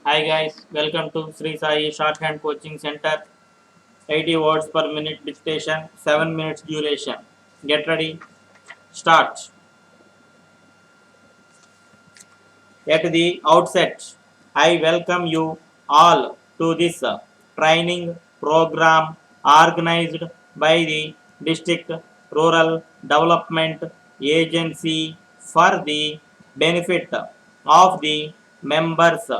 Hi guys, welcome to Sri Sai Shorthand Coaching Center. 80 words per minute dictation, 7 minutes duration. Get ready, start. At the outset, I welcome you all to this training program organized by the District Rural Development Agency for the benefit of the members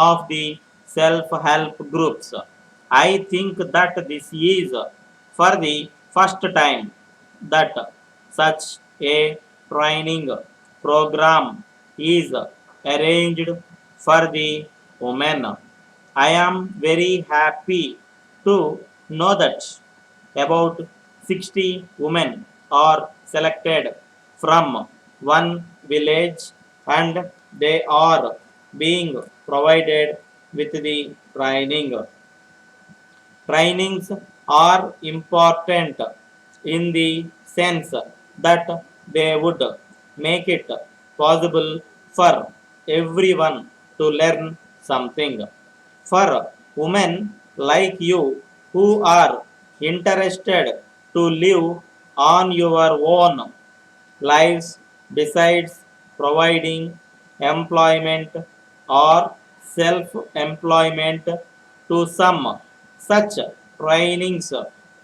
of the self-help groups. I think that this is for the first time that such a training program is arranged for the women. I am very happy to know that about 60 women are selected from one village and they are being provided with the training. Trainings are important in the sense that they would make it possible for everyone to learn something. For women like you who are interested to live on your own lives besides providing employment or self-employment to some. Such trainings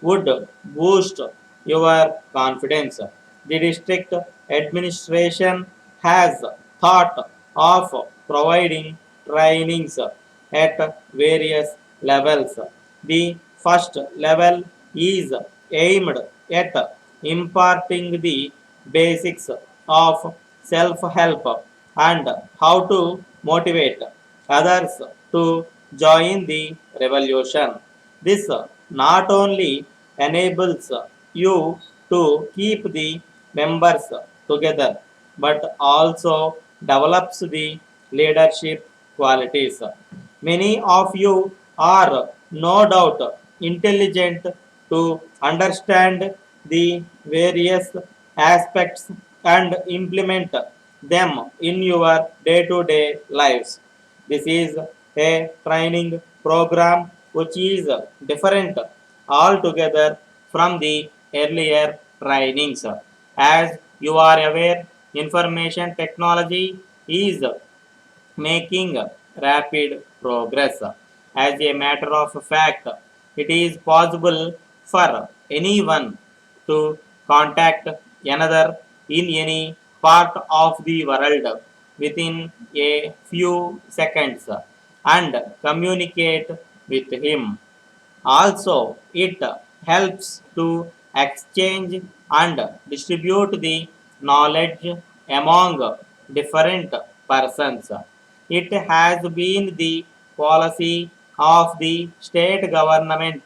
would boost your confidence. The district administration has thought of providing trainings at various levels. The first level is aimed at imparting the basics of self help and how to motivate others to join the revolution. This not only enables you to keep the members together but also develops the leadership qualities. Many of you are no doubt intelligent to understand the various aspects and implement them in your day to day lives. This is a training program which is different altogether from the earlier trainings. As you are aware, information technology is making rapid progress. As a matter of fact, it is possible for anyone to contact another in any part of the world within a few seconds and communicate with him. Also, it helps to exchange and distribute the knowledge among different persons. It has been the policy of the state government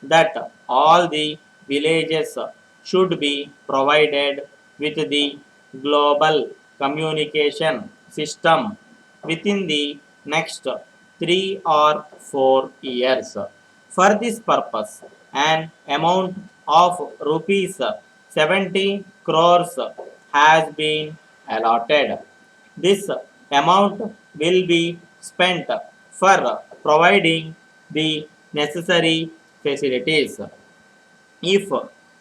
that all the villages should be provided with the global communication system within the next 3 or 4 years. For this purpose, an amount of rupees 70 crores has been allotted. This amount will be spent for providing the necessary facilities. If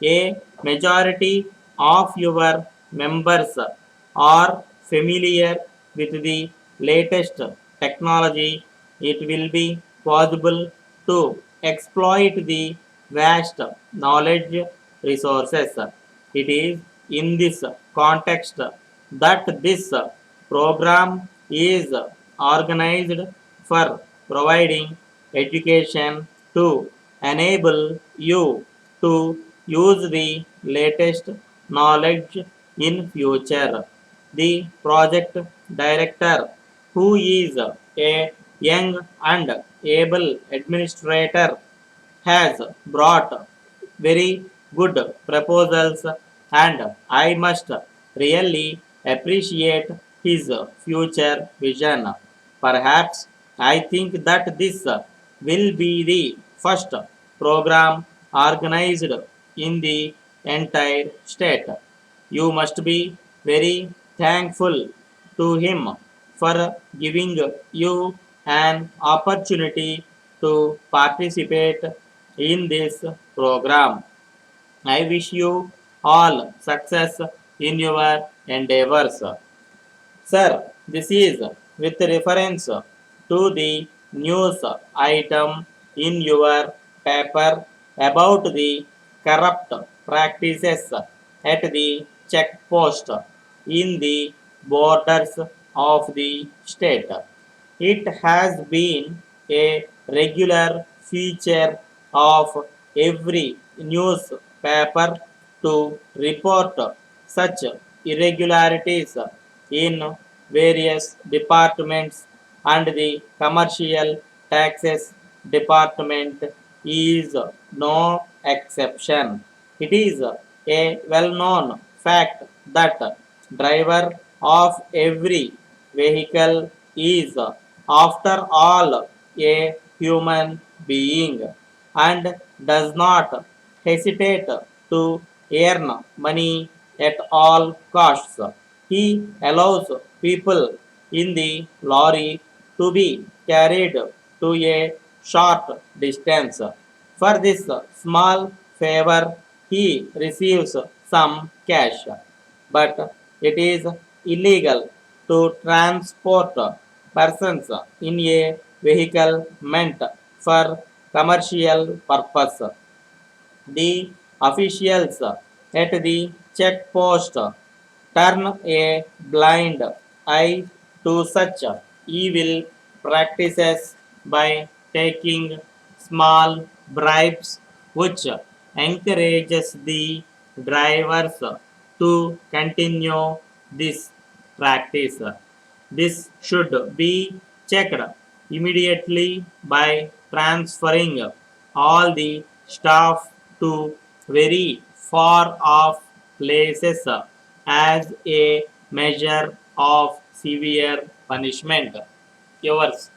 a majority of your members are familiar with the latest technology, it will be possible to exploit the vast knowledge resources. It is in this context that this program is organized for providing education to enable you to use the latest knowledge in future. The project director, who is a young and able administrator, has brought very good proposals and I must really appreciate his future vision. Perhaps I think that this will be the first program organized in the entire state. You must be very thankful to him for giving you an opportunity to participate in this program. I wish you all success in your endeavors. Sir, this is with reference to the news item in your paper about the corrupt practices at the checkpost in the borders of the state. It has been a regular feature of every newspaper to report such irregularities in various departments, and the commercial taxes department is no exception. It is a well known fact that driver of every vehicle is after all a human being and does not hesitate to earn money at all costs. He allows people in the lorry to be carried to a short distance. For this small favor, he receives some cash, but it is illegal to transport persons in a vehicle meant for commercial purpose. The officials at the checkpost turn a blind eye to such evil practices by taking small bribes, which encourages the drivers to continue this practice. This should be checked immediately by transferring all the staff to very far off places as a measure of severe punishment. Yours.